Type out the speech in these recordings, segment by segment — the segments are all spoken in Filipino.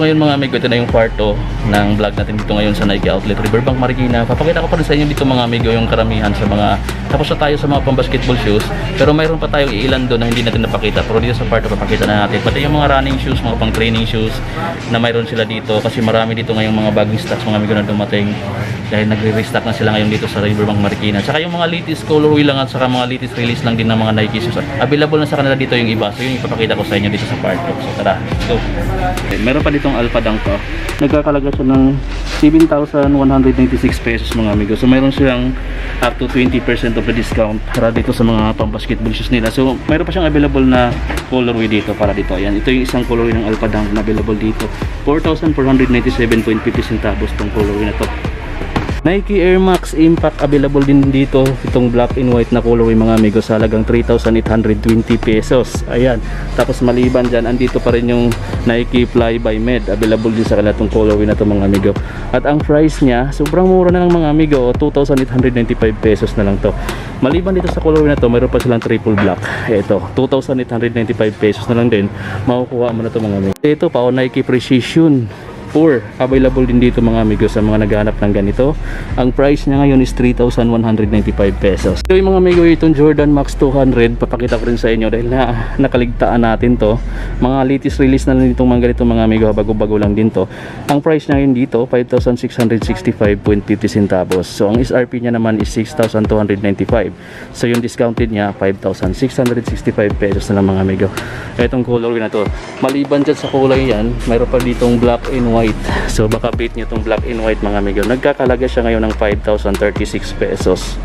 So ngayon mga amigo, ito na yung kwarto ng vlog natin dito ngayon sa Nike Outlet Riverbank Marikina. Papakita ko pa rin sa inyo dito mga amigo yung karamihan sa mga, tapos na tayo sa mga pang-basketball shoes, pero mayroon pa tayong iilan doon na hindi natin napakita, pero dito sa kwarto papakita na natin. Pati yung mga running shoes, mga pang-training shoes na mayroon sila dito, kasi marami dito ngayong mga bagong stocks mga amigo na dumating dahil nagre-restock na sila ngayon dito sa Riverbank Marikina. Saka yung mga latest colorway lang at saka mga latest release lang din ng mga Nike shoes. Available na sa kanila dito yung iba. So yun ipapakita ko sa inyo dito sa kwarto. So tara, let's go. Okay, meron pa ditong Alpha Dunk to. Nagkakalaga siya ng 7,196 pesos mga amigo. So mayroon silang up to 20% of the discount para dito sa mga pang-basketball shoes nila. So mayroon pa siyang available na colorway dito para dito. Ayan, ito yung isang colorway ng Alpha Dunk na available dito. 4,497.50 centavos tong colorway na to. Nike Air Max Impact available din dito, itong black and white na colorway mga amigo sa halagang 3,820 pesos. Ayan, tapos maliban dyan, andito pa rin yung Nike Fly by Med, available din sa kanila itong colorway na to mga amigo. At ang price niya, sobrang mura na lang mga amigo, 2,895 pesos na lang to. Maliban dito sa colorway na to, mayroon pa silang triple black. Ito, 2,895 pesos na lang din, makukuha mo na to mga amigo. Ito pa, Nike Precision 4 available din dito mga amigo sa mga naghahanap ng ganito. Ang price niya ngayon is 3,195 pesos. So yung mga amigo, itong Jordan Max 200 papakita ko rin sa inyo dahil nakaligtaan natin to. Mga latest release na lang itong mga ganito mga amigo, bago-bago lang din to. Ang price niya ngayon dito 5,665.50 centavos. So ang SRP niya naman is 6,295. So yung discounted niya 5,665 pesos na lang mga amigo. Itong colorway na to, maliban dyan sa kulay yan, mayroon pa ditong black and white. So baka beat nyo itong black and white mga amigo. Nagkakalaga siya ngayon ng 5,036 pesos.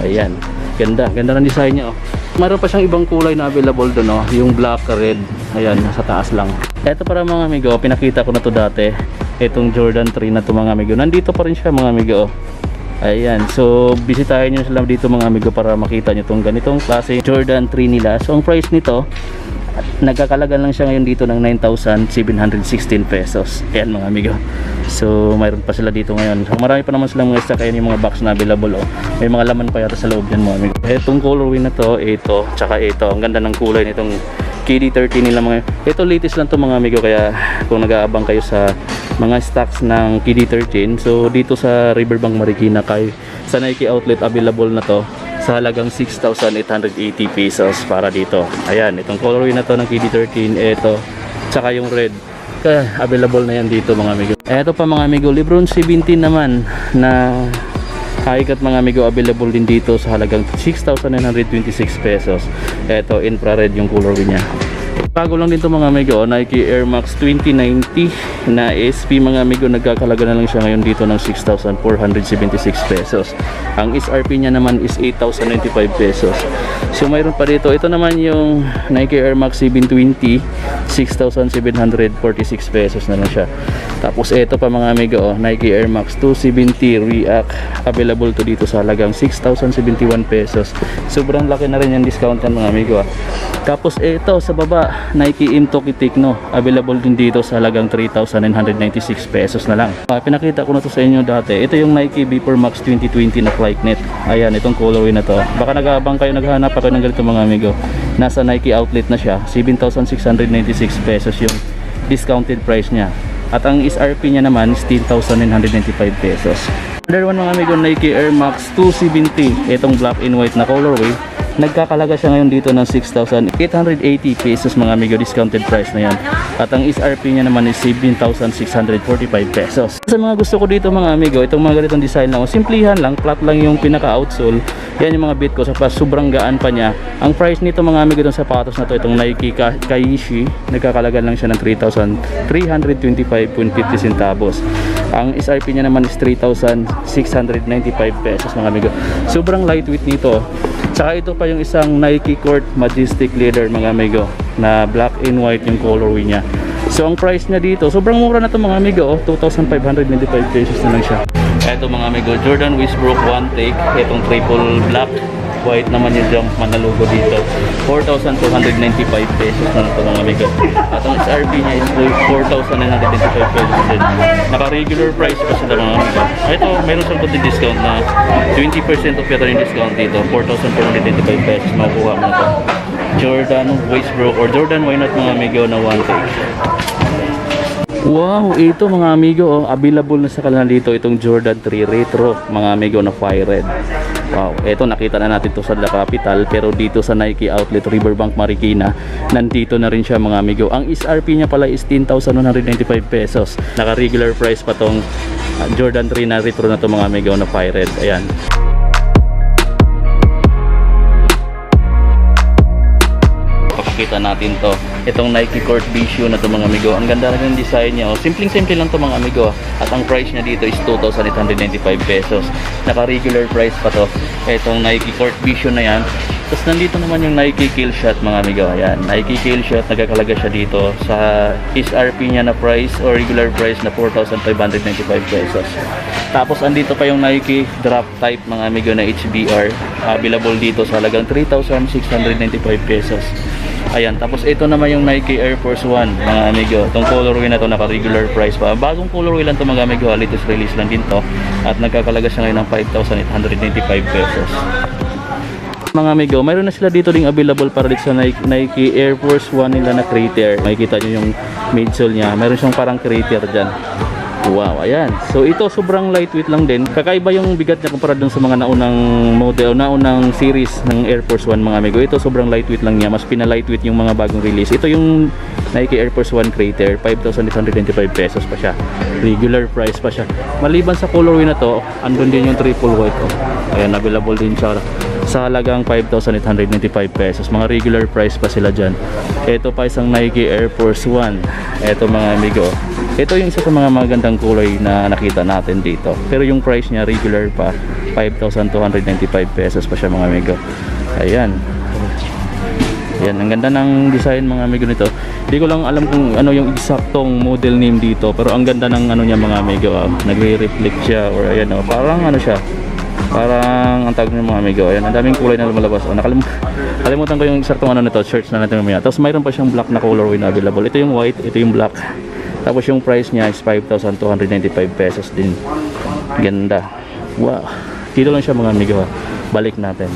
Ayan, ganda ng design niya oh. Mayroon pa siyang ibang kulay na available doon oh, yung black, red. Ayan, nasa taas lang. Ito para mga amigo, pinakita ko na to dati. Itong Jordan 3 na to mga amigo, nandito pa rin siya mga amigo oh. Ayan, so bisitahin nyo sila dito mga amigo para makita nyo itong ganitong klase Jordan 3 nila. So ang price nito, at nagkakalaga lang siya ngayon dito ng 9,716 pesos. Ayan mga amigo. So mayroon pa sila dito ngayon. So, marami pa naman silang mga stock. Ayan yung mga box na available oh. May mga laman pa yata sa loob yan mga amigo. Itong colorway na to, ito, tsaka ito. Ang ganda ng kulay nitong KD13 nila mga. Ito latest lang to mga amigo, kaya kung nag-aabang kayo sa mga stocks ng KD13, so dito sa Riverbank Marikina kay sa Nike Outlet available na to sa halagang 6,880 pesos para dito. Ayan, itong colorway na to ng KD13, ito, tsaka yung red. Kaya available na yan dito mga amigo. Ito pa mga amigo, Lebron 17 naman na high-cut mga amigo, available din dito sa halagang 6,926 pesos. Ito, infrared yung colorway niya. Bago lang dito mga amigo, Nike Air Max 2090 na SP mga amigo, nagkakalaga na lang siya ngayon dito ng 6,476 pesos. Ang SRP niya naman is 8,095 pesos. So mayroon pa dito, ito naman yung Nike Air Max 720, 6,746 pesos na lang siya. Tapos ito pa mga amigo, Nike Air Max 270 React, available to dito sa halagang 6,071 pesos. Sobrang laki na rin yung discount yan mga amigo Tapos ito sa baba, Nike Imtoki Techno, available din dito sa halagang 3,996 pesos na lang. Pinakita ko na to sa inyo dati. Ito yung Nike Vapor Max 2020 na Flyknit. Ayan, itong colorway na to. Baka nag-aabang kayo, naghahanap pa kayo ng ganito mga amigo. Nasa Nike Outlet na siya, 7,696 pesos yung discounted price niya. At ang SRP niya naman is 10,995 pesos. Another one mga amigo, Nike Air Max 270, itong black and white na colorway. Nagkakalaga siya ngayon dito ng 6,880 pesos mga amigo, discounted price na yan. At ang SRP niya naman is 7,645 pesos. Sa mga gusto ko dito mga amigo, itong mga ganitong design lang, simplihan lang, flat lang yung pinaka-outsole. Yan yung mga bit ko, sa sobrang gaan pa niya. Ang price nito mga amigo ng sapatos na to, itong Nike Kaishi, nagkakalaga lang siya ng 3,325.50 centavos. Ang SRP niya naman is 3,695 pesos mga amigo. Sobrang lightweight nito. Tsaka ito pa yung isang Nike Court Majestic Leather mga amigo, na black and white yung colorway niya. So ang price niya dito, sobrang mura na to mga amigo, 2,595 pesos na lang siya. Ito mga amigo, Jordan Westbrook One Take, itong triple black, white naman yung Jumpman na logo dito, 4,295 pesos na lang ito mga amigo. At ang SRP niya is 4,995 pesos din. Naka regular price pa sila mga amigo. Ito, mayroon siyang konti discount na 20% of yata yung discount dito, 4,495 pesos, makukuha mo na ito. Jordan Westbrook or Jordan Why Not mga amigo na One Take. Wow, ito mga amigo, oh, available na sa kanila dito itong Jordan 3 Retro mga amigo na fire red. Wow, ito nakita na natin to sa La Capital, pero dito sa Nike Outlet Riverbank Marikina nandito na rin siya mga amigo. Ang SRP niya pala is 10,195 pesos. Naka regular price pa tong Jordan 3 na Retro na to mga amigo na fire red. Ayan. Pakita natin to, itong Nike Court B shoe na to mga amigo. Ang ganda rin ng design niya, oh. Simple lang to mga amigo, at ang price niya dito is 2,895 pesos. Naka regular price pa to itong Nike Court B shoe na yan. Tapos nandito naman yung Nike Kill Shot mga amigo. Ayan, Nike Kill Shot, nagkakalaga siya dito sa SRP niya na price or regular price na 4,595 pesos. Tapos andito pa yung Nike Drop Type mga amigo na HBR, available dito sa halagang 3,695 pesos. Ayan, tapos ito naman yung Nike Air Force 1 mga amigo. Itong colorway na to naka regular price pa. Bagong colorway lang to mga amigo, latest release lang din to. At nagkakalaga siya ngayon ng 5,895 pesos. Mga amigo, mayroon na sila dito ding available para dito sa Nike Air Force 1 nila na crater. Makikita nyo yung midsole niya. Mayroon siyang parang crater dyan. Wow, ayan. So ito sobrang lightweight lang din. Kakaiba yung bigat niya kumpara dun sa mga naunang model, naunang series ng Air Force 1 mga amigo. Ito sobrang lightweight lang niya. Mas pina-lightweight yung mga bagong release. Ito yung Nike Air Force 1 Crater, 5,825 pesos pa siya. Regular price pa siya. Maliban sa colorway na to, andun din yung triple white. Oh. Ayan, available din siya sa halagang 5,895 pesos. Mga regular price pa sila dyan. Ito pa isang Nike Air Force 1. Ito mga amigo, ito yung isa sa mga magandang kulay na nakita natin dito. Pero yung price niya regular pa, 5,295 pesos pa siya mga amigo. Ayan. Ayan, ang ganda ng design mga amigo nito. Hindi ko lang alam kung ano yung eksaktong model name dito, pero ang ganda ng ano niya mga amigo. Nagre-reflect siya or ayan, parang ano siya. Parang ang tawag ng mga amigo. Ayan, ang daming kulay na lumalabas. Nakalimutan ko yung eksaktong ano nito, search na natin mamaya. Tapos mayroon pa siyang black na colorway na available. Ito yung white, ito yung black. Tapos yung price niya is 5,295 pesos din. Ganda. Wow. Dito lang siya mga amigo. Balik natin.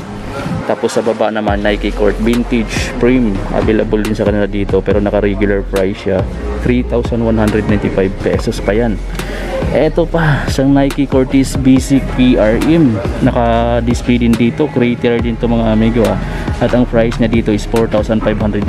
Tapos sa baba naman Nike Court Vintage Prime, available din sa kanila dito pero naka regular price siya, 3,195 pesos pa yan. Eto pa, isang Nike Cortez Basic PRM, naka-display din dito, crater din to mga amigo. At ang price niya dito is 4,595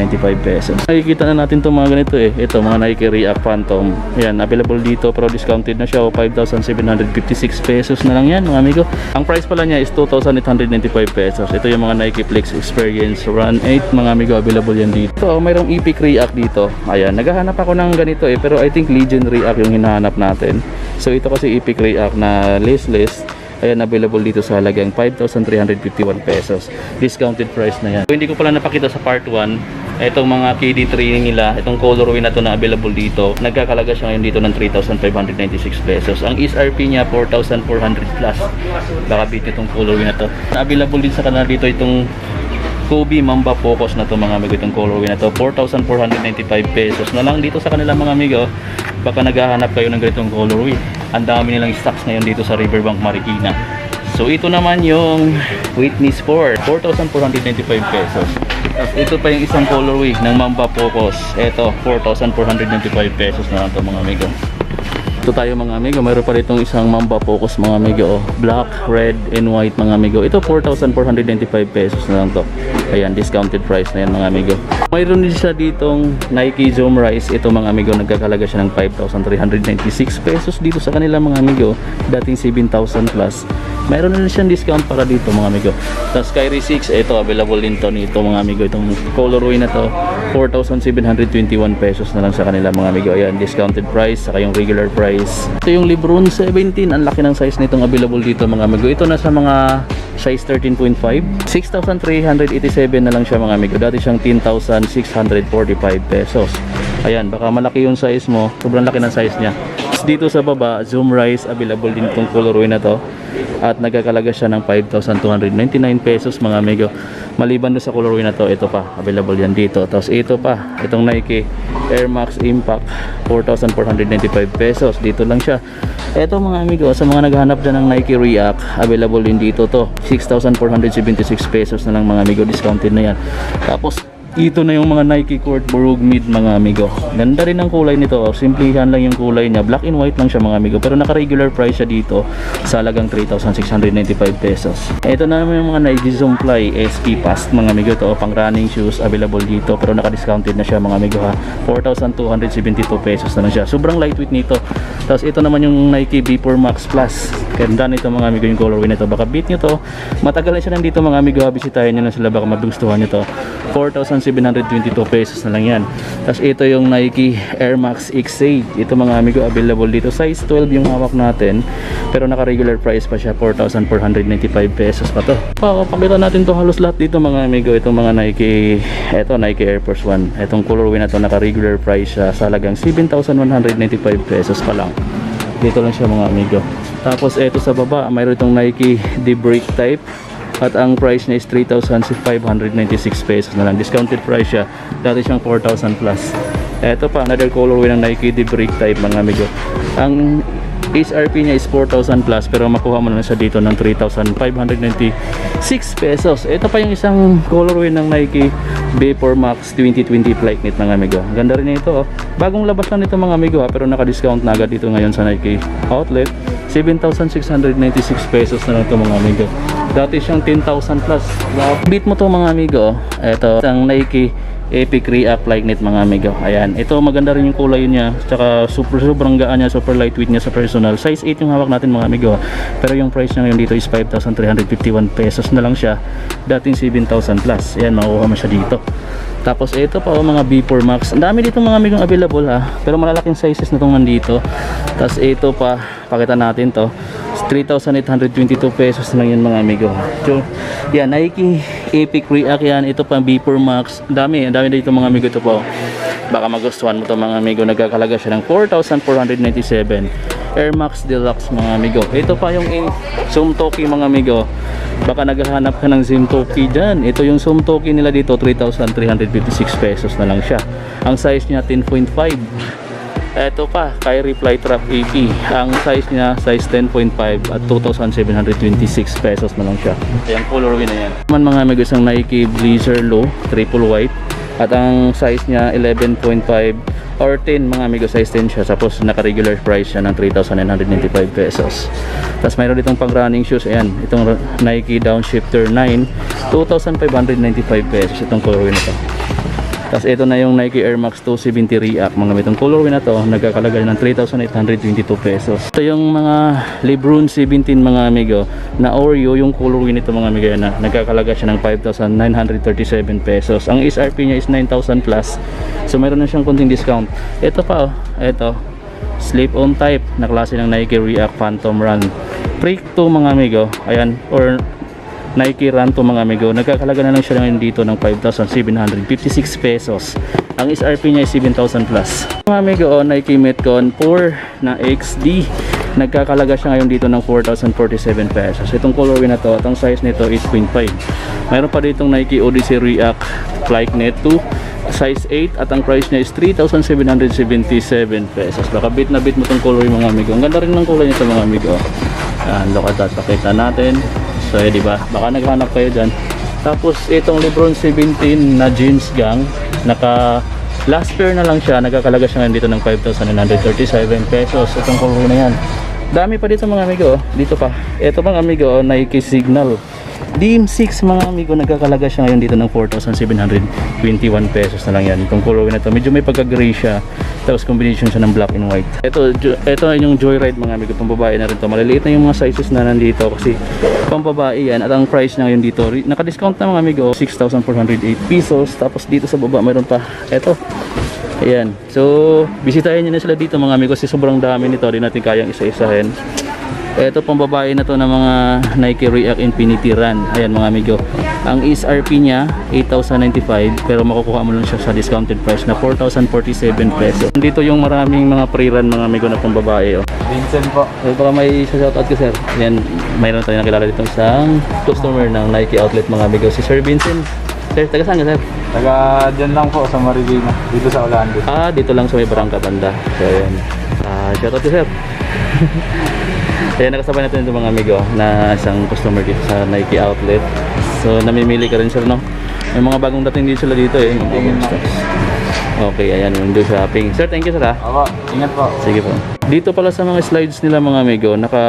pesos. Nakikita na natin to mga ganito ito mga Nike React Phantom. Ayan, available dito pero discounted na siya, 5,756 pesos na lang yan mga amigo. Ang price pala niya is 2,895 pesos. Ito yung mga Nike Flex Experience Run 8 mga amigo, available yan dito. So mayroong Epic React dito. Ayan, naghahanap ako ng ganito pero I think Legion React yung hinahanap natin. So ito kasi Epic React na laceless. Ayan, available dito sa halagang 5,351 pesos. Discounted price na yan. So, hindi ko pala napakita sa part 1 itong mga KD3 nila, itong colorway na to na available dito. Nagkakalaga siya ngayon dito ng 3,596 pesos. Ang SRP niya 4,400 plus. Baka bit itong colorway na to. Available din sa kanila dito itong Kobe Mamba Focus na to mga amigo, itong colorway na to, 4,495 pesos na lang dito sa kanila mga amigo. Baka naghahanap kayo ng ganitong colorway, ang dami nilang stocks ngayon dito sa Riverbank Marikina. So ito naman yung Whitney Sport, 4,495 pesos. Tapos ito pa yung isang colorway ng Mamba Focus, ito 4,495 pesos na lang to mga amigo. Ito tayo mga amigo, mayroon pa ditong isang Mamba Focus mga amigo, black, red, and white mga amigo. Ito 4,495 pesos na lang to. Ayan, discounted price na yan mga amigo. Mayroon din siya ditong Nike Zoom Rise. Ito mga amigo, nagkakalaga siya ng 5,396 pesos dito sa kanila mga amigo. Dating 7,000 plus. Mayroon na siyang discount para dito mga amigo. Tapos Kyrie 6, ito available din to nito mga amigo. Itong colorway na to, 4,721 pesos na lang sa kanila mga amigo. Ayan, discounted price, saka yung regular price. Ito yung Lebron 17, ang laki ng size nitong available dito mga amigo. Ito na sa mga size 13.5, 6,387 na lang siya mga amigo. Dati siyang 10,645 pesos. Ayan, baka malaki yung size mo, sobrang laki ng size niya. Dito sa baba, Zoom Rise, available din itong colorway na to. At nagkakalaga siya ng 5,299 pesos mga amigo. Maliban doon sa colorway na to, ito pa, available yan dito. Tapos ito pa, itong Nike Air Max Impact, 4,495 pesos. Dito lang siya. Ito mga amigo, sa mga naghahanap dyan ng Nike React, available din dito to, 6,476 pesos na lang mga amigo, discounted na yan. Tapos ito na yung mga Nike Court Borug Mid mga amigo. Ganda rin ang kulay nito. Simplihan lang yung kulay niya. Black and white lang siya mga amigo. Pero naka-regular price siya dito sa halagang 3,695 pesos. Ito na naman yung mga Nike Zoom Fly SP Fast mga amigo. Ito pang running shoes available dito. Pero naka-discounted na siya mga amigo ha. 4,272 pesos na lang siya. Sobrang lightweight nito. Tapos ito naman yung Nike B4 Max Plus. Ganda nito mga amigo yung colorway nito. Baka beat nyo to. Matagal na siya nandito mga amigo. Bisitahin nyo na sila. Baka magustuhan nyo to. 4,722 pesos na lang yan. Tapos ito yung Nike Air Max X8. Ito mga amigo available dito. Size 12 yung hawak natin. Pero naka-regular price pa siya. 4,495 pesos pa to. Pakita natin to halos lahat dito mga amigo. Itong mga Nike, ito Nike Air Force 1. Itong colorway na to naka-regular price siya sa halagang 7,195 pesos pa lang. Dito lang siya mga amigo. Tapos ito sa baba, mayroon itong Nike D-Break type. At ang price niya is 3,596 pesos na lang. Discounted price siya. Dati siyang 4,000 plus. Ito pa, another colorway ng Nike D-Break type mga amigo. Ang SRP niya is 4,000 plus pero makuha mo na siya dito ng 3,596 pesos. Ito pa yung isang colorway ng Nike B4 Max 2020 Flight Knit mga amigo. Ganda rin ito. Bagong labas lang nito mga amigo pero naka-discount na agad dito ngayon sa Nike Outlet. 7,696 pesos na lang ito mga amigo. Dati siyang 10,000 plus. Beat mo to mga amigo. Ito ang Nike Epic React Flight Knit mga amigo. Ayan, ito maganda rin yung kulay niya. Tsaka sobrang gaan niya, super lightweight niya sa personal. Size 8 yung hawak natin mga amigo. Pero yung price niya ngayon dito is 5,351 pesos na lang siya. Dating 7,000 plus. Ayan, makukuha mo siya dito. Tapos ito pa mga B4 Max. Ang dami dito mga amigong available ha. Pero malalaking sizes na itong nandito. Tapos ito pa, pakita natin to. 3,822 pesos na lang yun mga amigo. So, yan, Nike Epic React yan. Ito pa B4 Max. Ang dami dito mga amigo. Ito po. Baka magustuhan mo to mga amigo. Nagkakalaga siya ng 4,497. Air Max Deluxe mga amigo. Ito pa yung Zoom Toki mga amigo. Baka naghahanap ka ng Zoom Toki dyan. Ito yung Zoom Toki nila dito. 3,356 pesos na lang siya. Ang size niya 10.5. Ito pa, Kyrie Flytrap AP. Ang size niya, size 10.5 at 2,726 pesos na lang siya. Ayan, colorway na yan. Naman mga amigo, isang Nike Blazer Low, triple white. At ang size niya, 11.5 or 10 mga amigo, size 10 siya. Tapos naka-regular price siya ng 3,995 pesos. Tapos mayroon ditong pang running shoes. Ayan, itong Nike Downshifter 9, 2,595 pesos. Itong colorway na to. Tapos ito na yung Nike Air Max 270 React mga itong colorway na to, nagkakalagay ng 3,822 pesos. Ito yung mga Lebron 17 mga amigo na Oreo, yung colorway nito mga amigo na nagkakalaga siya ng 5,937 pesos. Ang SRP niya is 9,000 plus. So mayroon na siyang konting discount. Ito pa ito slip on type na klase ng Nike React Phantom Run Freak 2 mga amigo. Ayan, or Nike Run to mga amigo. Nagkakalaga na lang siya ngayon dito ng 5,756 pesos. Ang SRP niya ay 7,000 plus. Mga amigo, Nike Metcon 4 na XD. Nagkakalaga siya ngayon dito ng 4,047 pesos. Itong colorway na to, at ang size nito 8.5. Mayroon pa ditong Nike Odyssey React Flight Knit 2, size 8, at ang price niya is 3,777 pesos. Baka bit na bit mo itong colorway mga amigo. Ang ganda rin ng kulay nito mga amigo. Look at that, pakita natin. So, di ba? Baka naghanap kayo dyan. Tapos, itong Lebron 17 na jeans gang, naka last pair na lang siya. Nagkakalaga siya ngayon dito ng 5,937 pesos. Itong color na yan. Dami pa dito mga amigo. Dito pa. Ito pang amigo, Nike Signal DM6 mga amigo. Nagkakalaga siya ngayon dito ng 4,721 pesos na lang yan. Itong color na ito. Medyo may pagka-gray siya. Tapos combination siya ng black and white. Ito yung Joyride mga amigo. Pambabae na rin to. Maliliit na yung mga sizes na nandito kasi pambabae yan. At ang price niya ngayon dito, naka-discount na mga amigo, 6,408 pesos. Tapos dito sa baba mayroon pa ito. Ayan. So, bisitahin nyo na sila dito mga amigo kasi sobrang dami nito. Di natin kayang isa-isahin. Ito pang babae na to ng mga Nike React Infinity Run. Ayan mga amigo. Ang SRP niya 8,095 pero makukuha mo lang siya sa discounted price na 4,047 pesos. Dito yung maraming mga pre-run mga amigo na pang babae. Vincent po. So, baka may shoutout ko sir. Ayan, mayroon tayong nakilala dito isang customer ng Nike Outlet mga amigo. Si Sir Vincent. Sir, taga saan ka sir? Taga dyan lang po sa Marikina. Dito sa Orlando. Dito lang sa may Barangka banda. So ayan. Shoutout ko sir. Ayan, nakasabay natin itong mga amigo na isang customer dito sa Nike Outlet. So, namimili ka rin sir, no? May mga bagong dating din sila dito eh. Mga bagong stocks. Okay, ayan, window shopping. Sir, thank you sir ha. Opo, ingat po. Sige po. Dito pala sa mga slides nila mga amigo, naka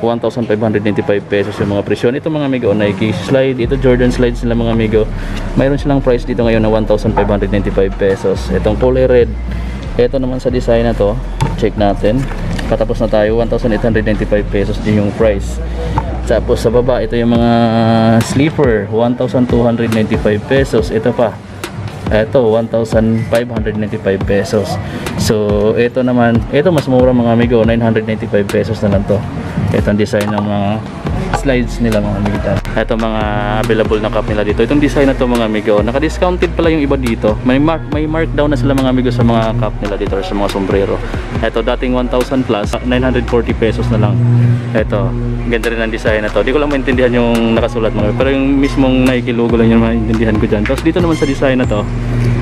1,595 pesos yung mga presyon. Ito mga amigo, Nike slide. Ito Jordan slides nila mga amigo. Mayroon silang price dito ngayon na 1,595 pesos. Itong kulay red. Ito naman sa design na to. Check natin. Patapos na tayo, 1,895 pesos din yung price. Tapos sa baba, ito yung mga sleeper, 1,295 pesos. Ito pa. Ito 1,595 pesos. So ito naman, ito mas mura mga amigo, 995 pesos na lang to. Ito ang design ng mga slides nila mga amigo. Ito mga available na cup nila dito. Itong design na to mga amigo, naka-discounted pala yung iba dito. May markdown na sila mga amigo sa mga cup nila dito or sa mga sombrero. Ito dating 1,000 plus, 940 pesos na lang. Ito, ganda rin ang design na to. Di ko lang maintindihan yung nakasulat mga amigo, pero yung mismong Nike logo lang yung maintindihan ko dyan. Tapos dito naman sa design na to,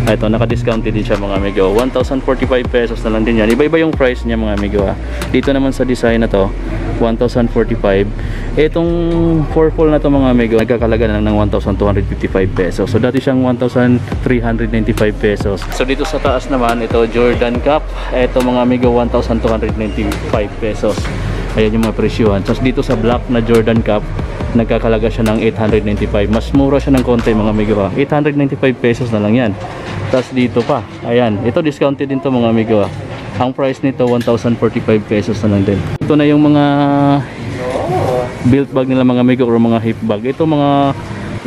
ito, naka-discounted din siya mga amigo. 1,045 pesos na lang din yan. Iba-iba yung price niya mga amigo ha. Dito naman sa design na to, 1,045. Itong purple na to mga amigo, nagkakalaga na lang ng 1,255 pesos. So dati siyang 1,395 pesos. So dito sa taas naman, ito Jordan Cup. Ito mga amigo, 1,295 pesos. Ayan yung mga presyohan. Tapos dito sa black na Jordan Cup, nagkakalaga siya ng 895. Mas mura siya ng konti mga amigo ha. 895 pesos na lang yan. Tapos dito pa, ayan, ito discounted din to mga amigo ha. Ang price nito 1,045 pesos na lang din. Ito na yung mga built bag nila mga amigo or mga hip bag. Ito mga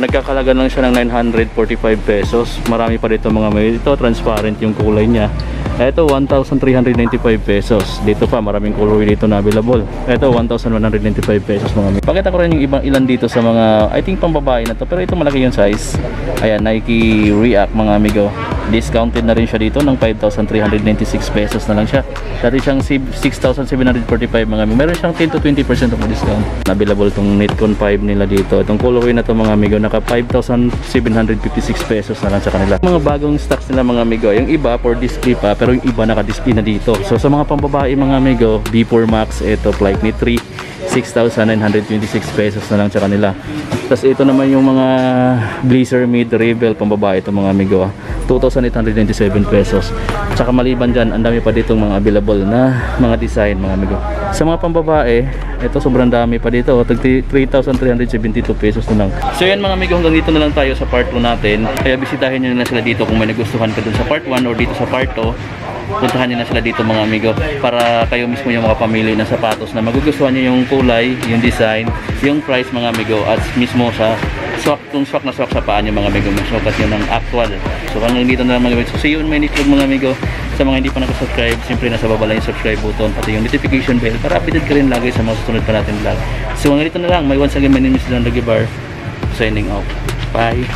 nagkakalaga lang siya ng 945 pesos. Marami pa dito mga amigo. Ito transparent yung kulay niya. Ito 1,395 pesos. Dito pa maraming colorway dito na available. Ito 1,195 pesos mga amigo. Pakita ko rin yung ibang ilan dito sa mga, I think pambabae na to, pero ito malaki yung size. Ayan, Nike React mga amigo. Discounted na rin siya dito ng 5,396 pesos na lang siya. Dati siyang 6,745 mga amigo. Meron siyang 10 to 20% of discount. Available tong Netcon 5 nila dito. Itong colorway na to mga amigo, naka 5,756 pesos na lang sa kanila. Mga bagong stocks nila mga amigo. Yung iba for display pa, pero yung iba naka-display na dito. So sa mga pambabae mga amigo, B4 Max, ito Flight Knit 3, 6,926 pesos na lang sa kanila. Tapos ito naman yung mga Blazer Mid Rebel pambabae ito mga amigo, 2,897 pesos. Tsaka maliban dyan, ang dami pa ditong mga available na mga design mga amigo. Sa mga pambabae, ito sobrang dami pa dito, 3,372 pesos na lang. So yan mga amigo, hanggang dito na lang tayo sa part 2 natin. Kaya bisitahin nyo na sila dito kung may nagustuhan ka dun sa part 1 or dito sa part 2. Puntahan nyo na sila dito mga amigo para kayo mismo yung makapamili ng sapatos na magugustuhan nyo yung kulay, yung design, yung price mga amigo, at mismo sa swak, kung swak na swak sa paa nyo mga amigo, masukat nyo ng actual. So hanggang dito na lang mga amigo. So see you in my next vlog mga amigo. Sa mga hindi pa nakasubscribe, siyempre nasa baba lang yung subscribe button at yung notification bell para updated ka rin lagi sa mga susunod pa natin vlog. So hanggang dito na lang. Once again, my name is John Lagibar, signing off. Bye!